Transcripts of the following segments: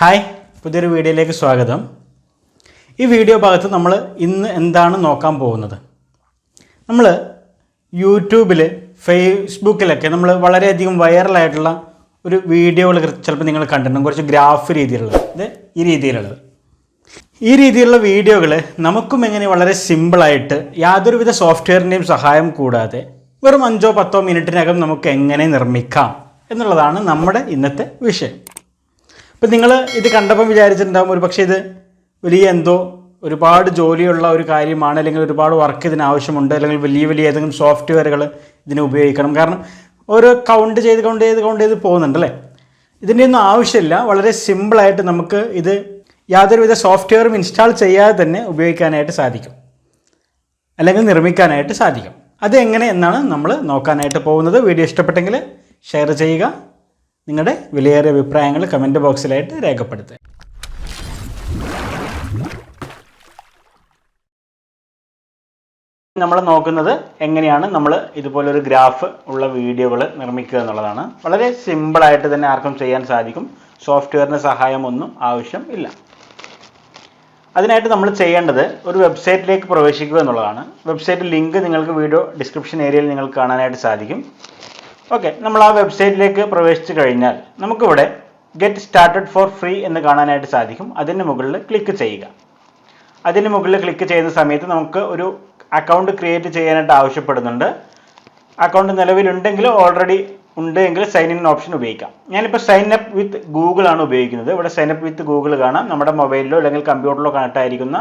Hi, പുതിയൊരു വീഡിയോയിലേക്ക് സ്വാഗതം. ഈ വീഡിയോ ഭാഗത്ത് നമ്മൾ ഇന്ന് എന്താണ് നോക്കാൻ പോകുന്നത്? നമ്മൾ യൂട്യൂബിൽ ഫേസ്ബുക്കിലൊക്കെ നമ്മൾ വളരെയധികം വൈറലായിട്ടുള്ള ഒരു വീഡിയോകൾ ചിലപ്പോൾ നിങ്ങൾ കണ്ടിട്ടുണ്ടാകും. കുറച്ച് ഗ്രാഫ് രീതിയിലുള്ളത്, ഈ രീതിയിലുള്ള വീഡിയോകൾ നമുക്കും എങ്ങനെ വളരെ സിമ്പിളായിട്ട് യാതൊരുവിധ സോഫ്റ്റ്വെയറിൻ്റെയും സഹായം കൂടാതെ വെറും 5-10 മിനിറ്റിനകം നമുക്ക് എങ്ങനെ നിർമ്മിക്കാം എന്നുള്ളതാണ് നമ്മുടെ ഇന്നത്തെ വിഷയം. ഇപ്പം നിങ്ങൾ ഇത് കണ്ടപ്പം വിചാരിച്ചിട്ടുണ്ടാകും ഒരു പക്ഷേ ഇത് വലിയ ഒരുപാട് ജോലിയുള്ള ഒരു കാര്യമാണ്, അല്ലെങ്കിൽ ഒരുപാട് വർക്ക് ഇതിന് ആവശ്യമുണ്ട്, അല്ലെങ്കിൽ വലിയ ഏതെങ്കിലും സോഫ്റ്റ്വെയറുകൾ ഇതിന് ഉപയോഗിക്കണം. കാരണം ഓരോ കൗണ്ട് ചെയ്ത് പോകുന്നുണ്ടല്ലേ. ഇതിൻ്റെ ഒന്നും ആവശ്യമില്ല. വളരെ സിമ്പിളായിട്ട് നമുക്ക് ഇത് യാതൊരുവിധ സോഫ്റ്റ്വെയറും ഇൻസ്റ്റാൾ ചെയ്യാതെ തന്നെ ഉപയോഗിക്കാനായിട്ട് സാധിക്കും, അല്ലെങ്കിൽ നിർമ്മിക്കാനായിട്ട് സാധിക്കും. അതെങ്ങനെ എന്നാണ് നമ്മൾ നോക്കാനായിട്ട് പോകുന്നത്. വീഡിയോ ഇഷ്ടപ്പെട്ടെങ്കിൽ ഷെയർ ചെയ്യുക, നിങ്ങളുടെ വിലയേറിയ അഭിപ്രായങ്ങൾ കമൻറ്റ് ബോക്സിലായിട്ട് രേഖപ്പെടുത്തുക. നമ്മൾ നോക്കുന്നത് എങ്ങനെയാണ് നമ്മൾ ഇതുപോലൊരു ഗ്രാഫ് ഉള്ള വീഡിയോകൾ നിർമ്മിക്കുക എന്നുള്ളതാണ്. വളരെ സിമ്പിളായിട്ട് തന്നെ ആർക്കും ചെയ്യാൻ സാധിക്കും. സോഫ്റ്റ്വെയറിൻ്റെ സഹായമൊന്നും ആവശ്യം ഇല്ല. അതിനായിട്ട് നമ്മൾ ചെയ്യേണ്ടത് ഒരു വെബ്സൈറ്റിലേക്ക് പ്രവേശിക്കുക എന്നുള്ളതാണ്. വെബ്സൈറ്റ് ലിങ്ക് നിങ്ങൾക്ക് വീഡിയോ ഡിസ്ക്രിപ്ഷൻ ഏരിയയിൽ നിങ്ങൾക്ക് കാണാനായിട്ട് സാധിക്കും. ഓക്കെ, നമ്മൾ ആ വെബ്സൈറ്റിലേക്ക് പ്രവേശിച്ചു കഴിഞ്ഞാൽ നമുക്കിവിടെ ഗെറ്റ് സ്റ്റാർട്ടഡ് ഫോർ ഫ്രീ എന്ന് കാണാനായിട്ട് സാധിക്കും. അതിന് മുകളിൽ ക്ലിക്ക് ചെയ്യുക. അതിന് മുകളിൽ ക്ലിക്ക് ചെയ്യുന്ന സമയത്ത് നമുക്ക് ഒരു അക്കൗണ്ട് ക്രിയേറ്റ് ചെയ്യാനായിട്ട് ആവശ്യപ്പെടുന്നുണ്ട്. അക്കൗണ്ട് നിലവിലുണ്ടെങ്കിൽ ഓൾറെഡി ഉണ്ട് എങ്കിൽ സൈൻ ഇൻ ഓപ്ഷൻ ഉപയോഗിക്കാം. ഞാനിപ്പോൾ സൈൻ അപ്പ് വിത്ത് ഗൂഗിൾ ആണ് ഉപയോഗിക്കുന്നത്. ഇവിടെ സൈൻ അപ്പ് വിത്ത് ഗൂഗിൾ കാണാം. നമ്മുടെ മൊബൈലിലോ അല്ലെങ്കിൽ കമ്പ്യൂട്ടറിലോ കണക്ട് ആയിരിക്കുന്ന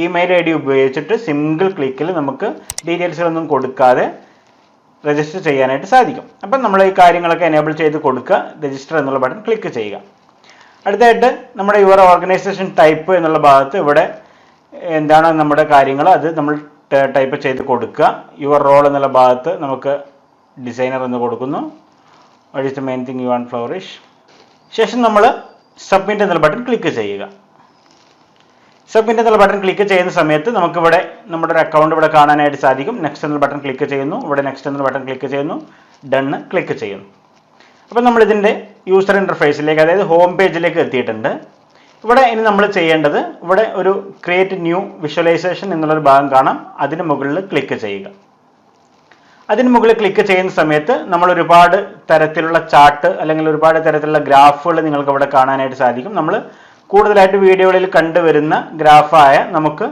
ഇമെയിൽ ID ഉപയോഗിച്ചിട്ട് സിംഗിൾ ക്ലിക്കിൽ നമുക്ക് ഡീറ്റെയിൽസുകളൊന്നും കൊടുക്കാതെ രജിസ്റ്റർ ചെയ്യാനായിട്ട് സാധിക്കും. അപ്പം നമ്മൾ ഈ കാര്യങ്ങളൊക്കെ എനേബിൾ ചെയ്ത് കൊടുക്കുക. രജിസ്റ്റർ എന്നുള്ള ബട്ടൺ ക്ലിക്ക് ചെയ്യുക. അടുത്തായിട്ട് നമ്മുടെ യുവർ ഓർഗനൈസേഷൻ ടൈപ്പ് എന്നുള്ള ഭാഗത്ത് ഇവിടെ എന്താണ് നമ്മുടെ കാര്യങ്ങൾ അത് നമ്മൾ ടൈപ്പ് ചെയ്ത് കൊടുക്കുക. യുവർ റോൾ എന്നുള്ള ഭാഗത്ത് നമുക്ക് ഡിസൈനർ എന്ന് കൊടുക്കുന്നു. What is the main thing you want flourish. ശേഷം നമ്മൾ സബ്മിറ്റ് എന്നുള്ള ബട്ടൺ ക്ലിക്ക് ചെയ്യുക. സബ്മിറ്റ് എന്നുള്ള ബട്ടൺ ക്ലിക്ക് ചെയ്യുന്ന സമയത്ത് നമുക്കിവിടെ നമ്മുടെ ഒരു അക്കൗണ്ട് ഇവിടെ കാണാനായിട്ട് സാധിക്കും. നെക്സ്റ്റ് എന്നുള്ള ബട്ടൺ ക്ലിക്ക് ചെയ്യുന്നു. ഇവിടെ നെക്സ്റ്റ് എന്നുള്ള ബട്ടൺ ക്ലിക്ക് ചെയ്യുന്നു. ഡണ്ണ് ക്ലിക്ക് ചെയ്യുന്നു. അപ്പം നമ്മളിതിൻ്റെ യൂസർ ഇൻ്റർഫേസിലേക്ക്, അതായത് ഹോം പേജിലേക്ക് എത്തിയിട്ടുണ്ട്. ഇവിടെ ഇനി നമ്മൾ ചെയ്യേണ്ടത് ഇവിടെ ഒരു ക്രിയേറ്റ് ന്യൂ വിഷ്വലൈസേഷൻ എന്നുള്ളൊരു ഭാഗം കാണാം. അതിന് മുകളിൽ ക്ലിക്ക് ചെയ്യുക. അതിന് മുകളിൽ ക്ലിക്ക് ചെയ്യുന്ന സമയത്ത് നമ്മൾ ഒരുപാട് തരത്തിലുള്ള ചാർട്ട് അല്ലെങ്കിൽ ഒരുപാട് തരത്തിലുള്ള ഗ്രാഫുകൾ നിങ്ങൾക്ക് ഇവിടെ കാണാനായിട്ട് സാധിക്കും. നമ്മൾ കൂടുതലായിട്ട് വീഡിയോകളിൽ കണ്ടുവരുന്ന ഗ്രാഫായ നമുക്ക്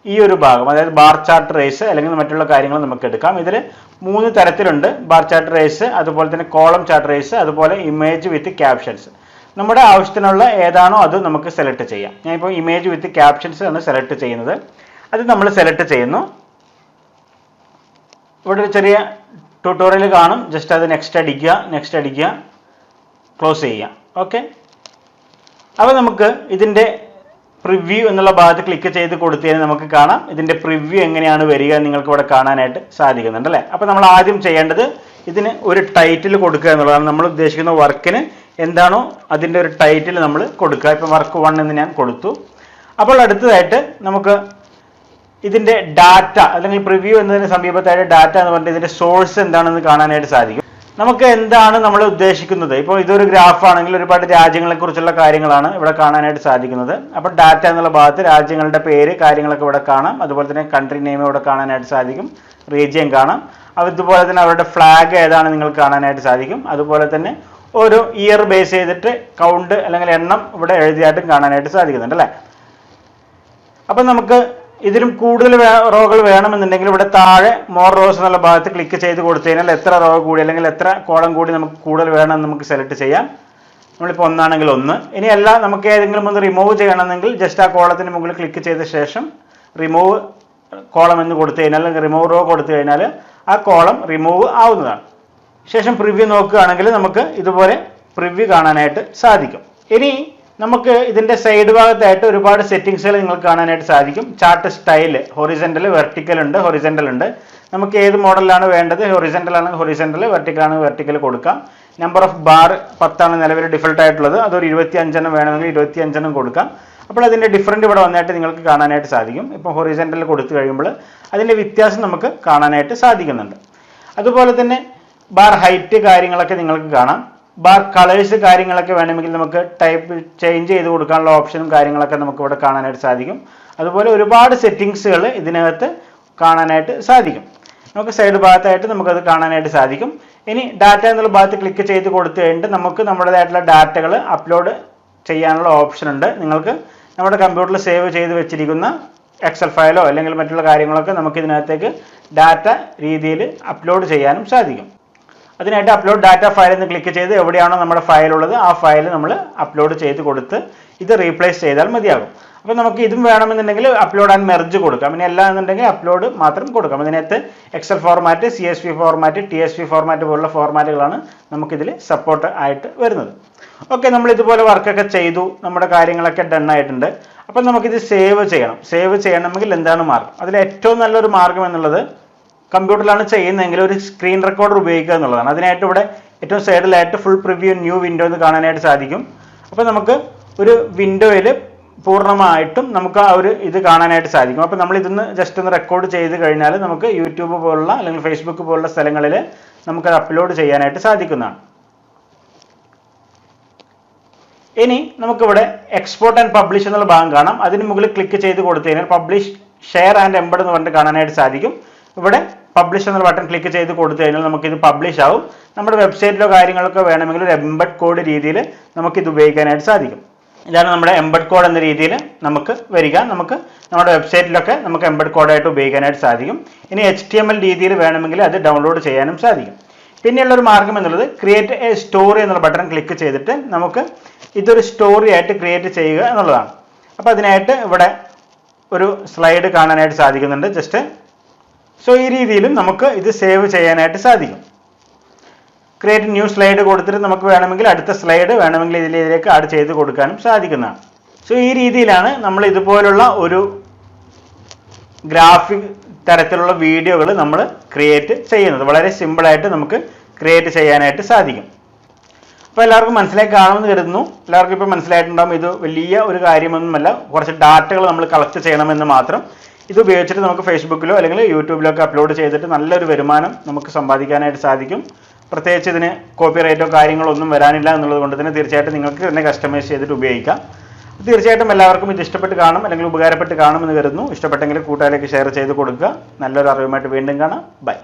ഈ ഒരു ഭാഗം, അതായത് ബാർ ചാർട്ട് റേസ് അല്ലെങ്കിൽ മറ്റുള്ള കാര്യങ്ങൾ നമുക്ക് എടുക്കാം. ഇതിൽ 3 തരത്തിലുണ്ട്. ബാർ ചാർട്ട് റേസ്, അതുപോലെ തന്നെ കോളം ചാർട്ട് റേസ്, അതുപോലെ ഇമേജ് വിത്ത് ക്യാപ്ഷൻസ്. നമ്മുടെ ആവശ്യത്തിനുള്ള ഏതാണോ അത് നമുക്ക് സെലക്ട് ചെയ്യാം. ഞാനിപ്പോൾ ഇമേജ് വിത്ത് ക്യാപ്ഷൻസ് ആണ് സെലക്ട് ചെയ്യുന്നത്. അത് നമ്മൾ സെലക്ട് ചെയ്യുന്നു. ഇവിടെ ഒരു ചെറിയ ട്യൂട്ടോറിയൽ കാണും. ജസ്റ്റ് അത് നെക്സ്റ്റ് അടിക്കുക, ക്ലോസ് ചെയ്യുക. ഓക്കെ, അപ്പോൾ നമുക്ക് ഇതിൻ്റെ പ്രിവ്യൂ എന്നുള്ള ഭാഗത്ത് ക്ലിക്ക് ചെയ്ത് കൊടുത്തതിന് നമുക്ക് കാണാം ഇതിൻ്റെ പ്രിവ്യൂ എങ്ങനെയാണ് വരിക നിങ്ങൾക്ക് ഇവിടെ കാണാനായിട്ട് സാധിക്കുന്നുണ്ട് അല്ലേ. അപ്പോൾ നമ്മൾ ആദ്യം ചെയ്യേണ്ടത് ഇതിന് ഒരു ടൈറ്റിൽ കൊടുക്കുക എന്നുള്ളതാണ്. നമ്മൾ ഉദ്ദേശിക്കുന്ന വർക്കിന് എന്താണോ അതിൻ്റെ ഒരു ടൈറ്റിൽ നമ്മൾ കൊടുക്കുക. ഇപ്പോൾ വർക്ക് 1 എന്ന് ഞാൻ കൊടുത്തു. അപ്പോൾ അടുത്തതായിട്ട് നമുക്ക് ഇതിൻ്റെ ഡാറ്റ അല്ലെങ്കിൽ പ്രിവ്യൂ എന്നതിന് സമീപത്തായിട്ട് ഡാറ്റ എന്ന് പറഞ്ഞിട്ട് ഇതിൻ്റെ സോഴ്സ് എന്താണെന്ന് കാണാനായിട്ട് സാധിക്കും. നമുക്ക് എന്താണ് നമ്മൾ ഉദ്ദേശിക്കുന്നത്. ഇപ്പോൾ ഇതൊരു ഗ്രാഫ് ആണെങ്കിൽ ഒരുപാട് രാജ്യങ്ങളെക്കുറിച്ചുള്ള കാര്യങ്ങളാണ് ഇവിടെ കാണാനായിട്ട് സാധിക്കുന്നത്. അപ്പോൾ ഡാറ്റ എന്നുള്ള ഭാഗത്ത് രാജ്യങ്ങളുടെ പേര് കാര്യങ്ങളൊക്കെ ഇവിടെ കാണാം. അതുപോലെ തന്നെ കൺട്രി നെയിം ഇവിടെ കാണാനായിട്ട് സാധിക്കും. റീജിയൻ കാണാം. അതുപോലെ തന്നെ അവരുടെ ഫ്ലാഗ് ഏതാണ് നിങ്ങൾക്ക് കാണാനായിട്ട് സാധിക്കും. അതുപോലെ തന്നെ ഓരോ ഇയർ ബേസ് ചെയ്തിട്ട് കൗണ്ട് അല്ലെങ്കിൽ എണ്ണം ഇവിടെ എഴുതിയായിട്ടും കാണാനായിട്ട് സാധിക്കുന്നുണ്ട് അല്ലേ. അപ്പം നമുക്ക് ഇതിലും കൂടുതൽ റോകൾ വേണമെന്നുണ്ടെങ്കിൽ ഇവിടെ താഴെ മോർ റോസ് എന്നുള്ള ഭാഗത്ത് ക്ലിക്ക് ചെയ്ത് കൊടുത്തു കഴിഞ്ഞാൽ എത്ര റോ കൂടി അല്ലെങ്കിൽ എത്ര കോളം കൂടി നമുക്ക് കൂടുതൽ വേണമെന്ന് നമുക്ക് സെലക്ട് ചെയ്യാം. നമ്മളിപ്പോൾ 1 ആണെങ്കിൽ 1. ഇനിയല്ല നമുക്ക് ഏതെങ്കിലും ഒന്ന് റിമൂവ് ചെയ്യണമെങ്കിൽ ജസ്റ്റ് ആ കോളത്തിന് മുകളിൽ ക്ലിക്ക് ചെയ്ത ശേഷം റിമൂവ് കോളം എന്ന് കൊടുത്തു കഴിഞ്ഞാൽ അല്ലെങ്കിൽ റിമൂവ് റോ കൊടുത്തു കഴിഞ്ഞാൽ ആ കോളം റിമൂവ് ആവുന്നതാണ്. ശേഷം പ്രിവ്യൂ നോക്കുകയാണെങ്കിൽ നമുക്ക് ഇതുപോലെ പ്രിവ്യൂ കാണാനായിട്ട് സാധിക്കും. ഇനി നമുക്ക് ഇതിൻ്റെ സൈഡ് ഭാഗത്തായിട്ട് ഒരുപാട് സെറ്റിങ്സുകൾ നിങ്ങൾക്ക് കാണാനായിട്ട് സാധിക്കും. ചാർട്ട് സ്റ്റൈൽ ഹൊറിസെൻ്റൽ, വെർട്ടിക്കൽ ഉണ്ട്, ഹൊറിസെൻ്റൽ ഉണ്ട്. നമുക്ക് ഏത് മോഡലാണ് വേണ്ടത്, ഹൊറിസെൻ്റൽ ആണ് ഹൊറിസെൻ്റൽ, വെർട്ടിക്കൽ ആണ് വെർട്ടിക്കൽ കൊടുക്കാം. നമ്പർ ഓഫ് ബാർ 10 ആണ് നിലവിൽ ഡിഫൾട്ട് ആയിട്ടുള്ളത്. അതൊരു 25 വേണമെങ്കിൽ 25 കൊടുക്കാം. അപ്പോൾ അതിൻ്റെ ഡിഫറൻറ്റ് ഇവിടെ വന്നിട്ട് നിങ്ങൾക്ക് കാണാനായിട്ട് സാധിക്കും. ഇപ്പോൾ ഹൊറിസെൻ്റൽ കൊടുത്തു കഴിയുമ്പോൾ അതിൻ്റെ വ്യത്യാസം നമുക്ക് കാണാനായിട്ട് സാധിക്കുന്നുണ്ട്. അതുപോലെ തന്നെ ബാർ ഹൈറ്റ് കാര്യങ്ങളൊക്കെ നിങ്ങൾക്ക് കാണാം. ബാർ കളേഴ്സ് കാര്യങ്ങളൊക്കെ വേണമെങ്കിൽ നമുക്ക് ടൈപ്പ് ചേഞ്ച് ചെയ്ത് കൊടുക്കാനുള്ള ഓപ്ഷനും കാര്യങ്ങളൊക്കെ നമുക്ക് ഇവിടെ കാണാനായിട്ട് സാധിക്കും. അതുപോലെ ഒരുപാട് സെറ്റിങ്സുകൾ ഇതിനകത്ത് കാണാനായിട്ട് സാധിക്കും. നമുക്ക് സൈഡ് ഭാഗത്തായിട്ട് നമുക്കത് കാണാനായിട്ട് സാധിക്കും. ഇനി ഡാറ്റ എന്നുള്ള ഭാഗത്ത് ക്ലിക്ക് ചെയ്ത് കൊടുത്തു കഴിഞ്ഞിട്ട് നമുക്ക് നമ്മുടേതായിട്ടുള്ള ഡാറ്റകൾ അപ്ലോഡ് ചെയ്യാനുള്ള ഓപ്ഷൻ ഉണ്ട്. നിങ്ങൾക്ക് നമ്മുടെ കമ്പ്യൂട്ടറിൽ സേവ് ചെയ്ത് വെച്ചിരിക്കുന്ന എക്സൽ ഫയലോ അല്ലെങ്കിൽ മറ്റുള്ള കാര്യങ്ങളൊക്കെ നമുക്ക് ഇതിനകത്തേക്ക് ഡാറ്റ രീതിയിൽ അപ്ലോഡ് ചെയ്യാനും സാധിക്കും. അതിനായിട്ട് അപ്ലോഡ് ഡാറ്റ ഫയൽ എന്ന് ക്ലിക്ക് ചെയ്ത് എവിടെയാണോ നമ്മുടെ ഫയൽ ഉള്ളത് ആ ഫയൽ നമ്മൾ അപ്ലോഡ് ചെയ്ത് കൊടുത്ത് ഇത് റീപ്ലേസ് ചെയ്താൽ മതിയാകും. അപ്പോൾ നമുക്ക് ഇതും വേണമെന്നുണ്ടെങ്കിൽ അപ്ലോഡ് ആൻഡ് മെർജ് കൊടുക്കാം. ഇനി അല്ല എന്നുണ്ടെങ്കിൽ അപ്ലോഡ് മാത്രം കൊടുക്കാം. അതിനകത്ത് excel format, CSV format, TSV format പോലുള്ള ഫോർമാറ്റുകളാണ് നമുക്കിതിൽ സപ്പോർട്ട് ആയിട്ട് വരുന്നത്. ഓക്കെ, നമ്മൾ ഇതുപോലെ വർക്കൊക്കെ ചെയ്തു, നമ്മുടെ കാര്യങ്ങളൊക്കെ ഡൺ ആയിട്ടുണ്ട്. അപ്പം നമുക്കിത് സേവ് ചെയ്യണം. സേവ് ചെയ്യണമെങ്കിൽ എന്താണ് മാർഗം? അതിൽ ഏറ്റവും നല്ലൊരു മാർഗം എന്നുള്ളത് കമ്പ്യൂട്ടറിലാണ് ചെയ്യുന്നതെങ്കിൽ ഒരു സ്ക്രീൻ റെക്കോർഡർ ഉപയോഗിക്കുക എന്നുള്ളതാണ്. അതിനായിട്ട് ഇവിടെ ഏറ്റവും സൈഡിലായിട്ട് ഫുൾ പ്രിവ്യൂ ന്യൂ വിൻഡോ എന്ന് കാണാനായിട്ട് സാധിക്കും. അപ്പോൾ നമുക്ക് ഒരു വിൻഡോയിൽ പൂർണ്ണമായിട്ടും നമുക്ക് ആ ഒരു ഇത് കാണാനായിട്ട് സാധിക്കും. അപ്പോൾ നമ്മൾ ഇതൊന്ന് ജസ്റ്റ് ഒന്ന് റെക്കോർഡ് ചെയ്ത് കഴിഞ്ഞാൽ നമുക്ക് യൂട്യൂബ് പോലുള്ള അല്ലെങ്കിൽ ഫേസ്ബുക്ക് പോലുള്ള സ്ഥലങ്ങളിൽ നമുക്കത് അപ്ലോഡ് ചെയ്യാനായിട്ട് സാധിക്കുന്നതാണ്. ഇനി നമുക്കിവിടെ എക്സ്പോർട്ട് ആൻഡ് പബ്ലിഷ് എന്നുള്ള ഭാഗം കാണാം. അതിന് മുകളിൽ ക്ലിക്ക് ചെയ്ത് കൊടുത്തു കഴിഞ്ഞാൽ പബ്ലിഷ്, ഷെയർ ആൻഡ് എംബഡ് എന്ന് പറഞ്ഞിട്ട് കാണാനായിട്ട് സാധിക്കും. ഇവിടെ പബ്ലിഷ് എന്നുള്ള ബട്ടൺ ക്ലിക്ക് ചെയ്ത് കൊടുത്തു കഴിഞ്ഞാൽ നമുക്കിത് പബ്ലിഷ് ആവും. നമ്മുടെ വെബ്സൈറ്റിലോ കാര്യങ്ങളൊക്കെ വേണമെങ്കിൽ ഒരു എംബഡ് കോഡ് രീതിയിൽ നമുക്കിത് ഉപയോഗിക്കാനായിട്ട് സാധിക്കും. ഇതാണ് നമ്മുടെ എംബഡ് കോഡ് എന്ന രീതിയിൽ നമുക്ക് വരിക. നമുക്ക് നമ്മുടെ വെബ്സൈറ്റിലൊക്കെ നമുക്ക് എംബഡ് കോഡായിട്ട് ഉപയോഗിക്കാനായിട്ട് സാധിക്കും. ഇനി HTML രീതിയിൽ വേണമെങ്കിൽ അത് ഡൗൺലോഡ് ചെയ്യാനും സാധിക്കും. പിന്നെയുള്ളൊരു മാർഗം എന്നുള്ളത് ക്രിയേറ്റ് എ സ്റ്റോറി എന്നുള്ള ബട്ടൺ ക്ലിക്ക് ചെയ്തിട്ട് നമുക്ക് ഇതൊരു സ്റ്റോറി ആയിട്ട് ക്രിയേറ്റ് ചെയ്യുക എന്നുള്ളതാണ്. അപ്പോൾ അതിനായിട്ട് ഇവിടെ ഒരു സ്ലൈഡ് കാണാനായിട്ട് സാധിക്കുന്നുണ്ട് ജസ്റ്റ്. സോ ഈ രീതിയിലും നമുക്ക് ഇത് സേവ് ചെയ്യാനായിട്ട് സാധിക്കും. ക്രിയേറ്റ് ന്യൂ സ്ലൈഡ് കൊടുത്തിട്ട് നമുക്ക് വേണമെങ്കിൽ അടുത്ത സ്ലൈഡ് വേണമെങ്കിൽ ഇതിലേക്ക് ആഡ് ചെയ്ത് കൊടുക്കാനും സാധിക്കുന്നതാണ്. സോ ഈ രീതിയിലാണ് നമ്മൾ ഇതുപോലുള്ള ഒരു ഗ്രാഫിക് തരത്തിലുള്ള വീഡിയോകൾ നമ്മൾ ക്രിയേറ്റ് ചെയ്യുന്നത്. വളരെ സിമ്പിളായിട്ട് നമുക്ക് ക്രിയേറ്റ് ചെയ്യാനായിട്ട് സാധിക്കും. അപ്പോൾ എല്ലാവർക്കും മനസ്സിലായി കാണുമെന്ന് കരുതുന്നു. എല്ലാവർക്കും ഇപ്പോൾ മനസ്സിലായിട്ടുണ്ടാകും ഇത് വലിയ ഒരു കാര്യമൊന്നുമല്ല, കുറച്ച് ഡാറ്റകൾ നമ്മൾ കളക്ട് ചെയ്യണമെന്ന് മാത്രം. ഇത് ഉപയോഗിച്ചിട്ട് നമുക്ക് ഫേസ്ബുക്കിലോ അല്ലെങ്കിൽ യൂട്യൂബിലോ ഒക്കെ അപ്ലോഡ് ചെയ്തിട്ട് നല്ലൊരു വരുമാനം നമുക്ക് സമ്പാദിക്കാനായിട്ട് സാധിക്കും. പ്രത്യേകിച്ച് ഇതിന് കോപ്പിറൈറ്റോ കാര്യങ്ങളോ ഒന്നും വരാനില്ല എന്നുള്ളത് കൊണ്ട് തന്നെ തീർച്ചയായിട്ടും നിങ്ങൾക്ക് തന്നെ കസ്റ്റമൈസ് ചെയ്തിട്ട് ഉപയോഗിക്കാം. തീർച്ചയായിട്ടും എല്ലാവർക്കും ഇത് ഇഷ്ടപ്പെട്ട് കാണും അല്ലെങ്കിൽ ഉപകാരപ്പെട്ട് കാണുമെന്ന് കരുതുന്നു. ഇഷ്ടപ്പെട്ടെങ്കിൽ കൂട്ടുകാരിലേക്ക് ഷെയർ ചെയ്ത് കൊടുക്കുക. നല്ലൊരു അറിവുമായിട്ട് വീണ്ടും കാണാം. ബൈ.